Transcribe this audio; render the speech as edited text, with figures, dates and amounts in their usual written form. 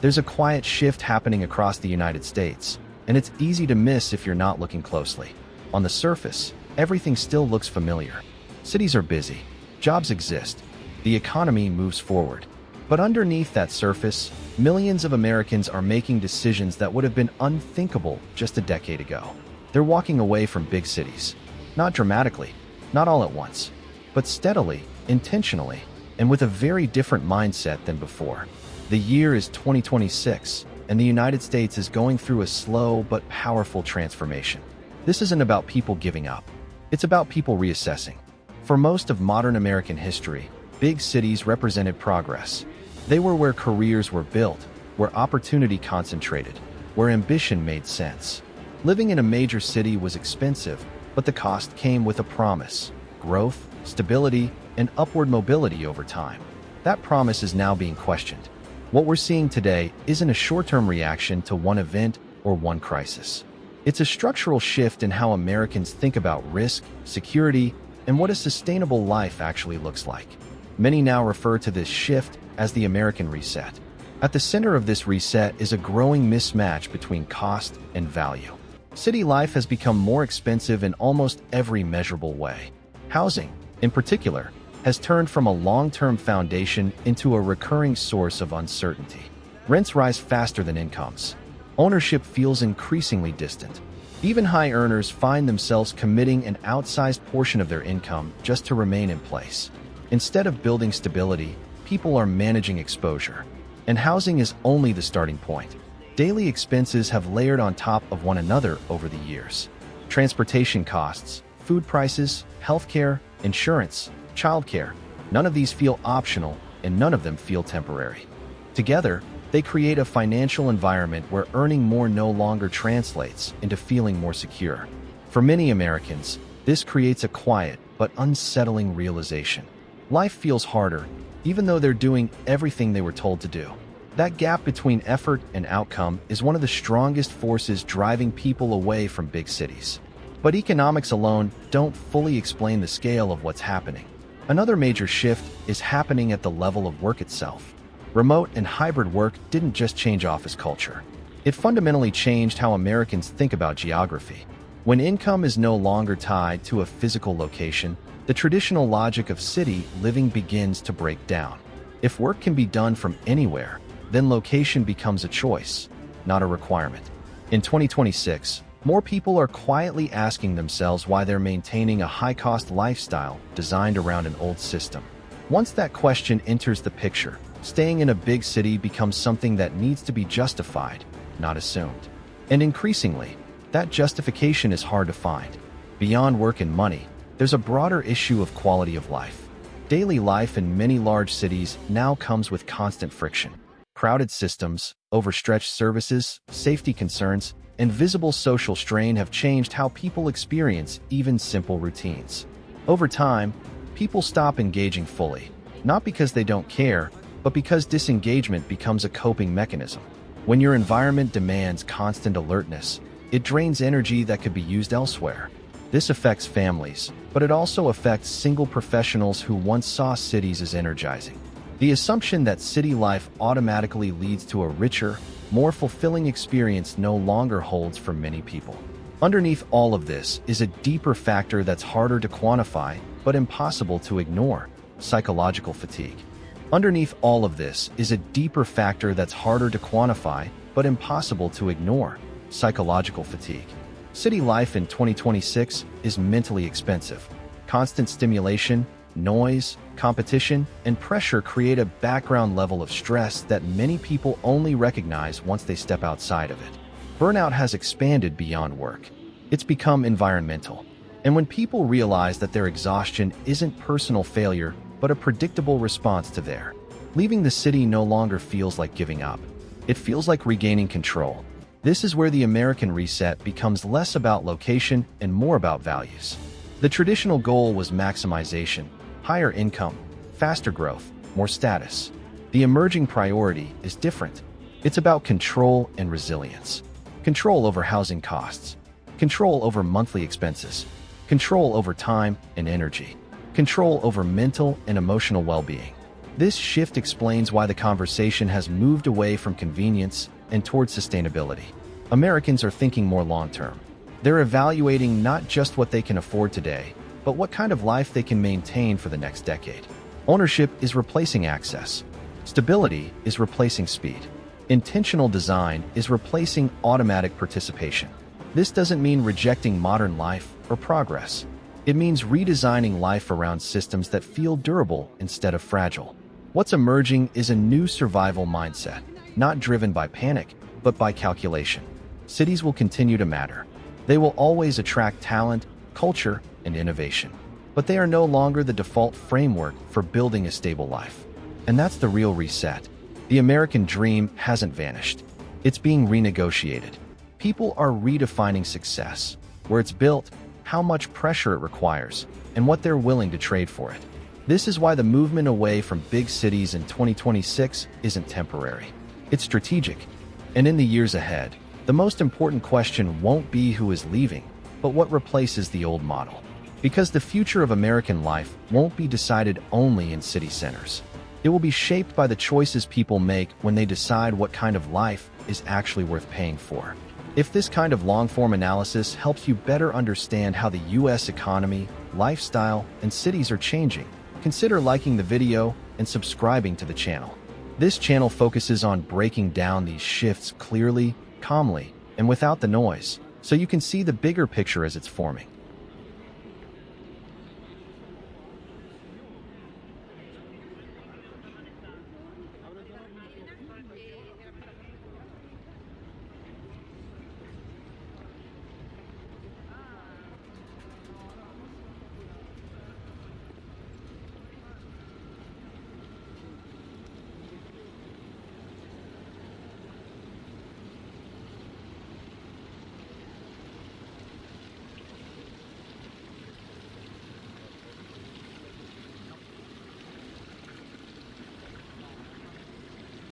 There's a quiet shift happening across the United States, and it's easy to miss if you're not looking closely. On the surface, everything still looks familiar. Cities are busy, jobs exist, the economy moves forward. But underneath that surface, millions of Americans are making decisions that would have been unthinkable just a decade ago. They're walking away from big cities. Not dramatically, not all at once, but steadily, intentionally, and with a very different mindset than before. The year is 2026, and the United States is going through a slow but powerful transformation. This isn't about people giving up. It's about people reassessing. For most of modern American history, big cities represented progress. They were where careers were built, where opportunity concentrated, where ambition made sense. Living in a major city was expensive, but the cost came with a promise: growth, stability, and upward mobility over time. That promise is now being questioned. What we're seeing today isn't a short-term reaction to one event or one crisis. It's a structural shift in how Americans think about risk, security, and what a sustainable life actually looks like. Many now refer to this shift as the American reset. At the center of this reset is a growing mismatch between cost and value. City life has become more expensive in almost every measurable way. Housing, in particular, has turned from a long-term foundation into a recurring source of uncertainty. Rents rise faster than incomes. Ownership feels increasingly distant. Even high earners find themselves committing an outsized portion of their income just to remain in place. Instead of building stability, people are managing exposure. And housing is only the starting point. Daily expenses have layered on top of one another over the years. Transportation costs, food prices, healthcare, insurance, childcare. None of these feel optional, and none of them feel temporary. Together, they create a financial environment where earning more no longer translates into feeling more secure. For many Americans, this creates a quiet but unsettling realization. Life feels harder, even though they're doing everything they were told to do. That gap between effort and outcome is one of the strongest forces driving people away from big cities. But economics alone don't fully explain the scale of what's happening. Another major shift is happening at the level of work itself. Remote and hybrid work didn't just change office culture. It fundamentally changed how Americans think about geography. When income is no longer tied to a physical location, the traditional logic of city living begins to break down. If work can be done from anywhere, then location becomes a choice, not a requirement. In 2026, more people are quietly asking themselves why they're maintaining a high-cost lifestyle designed around an old system. Once that question enters the picture, staying in a big city becomes something that needs to be justified, not assumed. And increasingly, that justification is hard to find. Beyond work and money, there's a broader issue of quality of life. Daily life in many large cities now comes with constant friction. Crowded systems, overstretched services, safety concerns, and visible social strain have changed how people experience even simple routines. Over time, people stop engaging fully, not because they don't care, but because disengagement becomes a coping mechanism. When your environment demands constant alertness, it drains energy that could be used elsewhere. This affects families, but it also affects single professionals who once saw cities as energizing. The assumption that city life automatically leads to a richer, more fulfilling experience no longer holds for many people. Underneath all of this is a deeper factor that's harder to quantify, but impossible to ignore: psychological fatigue. Underneath all of this is a deeper factor that's harder to quantify, but impossible to ignore: psychological fatigue. City life in 2026 is mentally expensive. Constant stimulation, noise, competition, and pressure create a background level of stress that many people only recognize once they step outside of it. Burnout has expanded beyond work. It's become environmental. And when people realize that their exhaustion isn't personal failure, but a predictable response to theirs, leaving the city no longer feels like giving up. It feels like regaining control. This is where the American reset becomes less about location and more about values. The traditional goal was maximization, higher income, faster growth, more status. The emerging priority is different. It's about control and resilience. Control over housing costs. Control over monthly expenses. Control over time and energy. Control over mental and emotional well-being. This shift explains why the conversation has moved away from convenience and towards sustainability. Americans are thinking more long-term. They're evaluating not just what they can afford today, but what kind of life they can maintain for the next decade. Ownership is replacing access. Stability is replacing speed. Intentional design is replacing automatic participation. This doesn't mean rejecting modern life or progress. It means redesigning life around systems that feel durable instead of fragile. What's emerging is a new survival mindset, not driven by panic, but by calculation. Cities will continue to matter. They will always attract talent, culture, and innovation. But they are no longer the default framework for building a stable life. And that's the real reset. The American dream hasn't vanished. It's being renegotiated. People are redefining success, where it's built, how much pressure it requires, and what they're willing to trade for it. This is why the movement away from big cities in 2026 isn't temporary. It's strategic. And in the years ahead, the most important question won't be who is leaving, but what replaces the old model. Because the future of American life won't be decided only in city centers. It will be shaped by the choices people make when they decide what kind of life is actually worth paying for. If this kind of long-form analysis helps you better understand how the U.S. economy, lifestyle, and cities are changing, consider liking the video and subscribing to the channel. This channel focuses on breaking down these shifts clearly, calmly, and without the noise, so you can see the bigger picture as it's forming.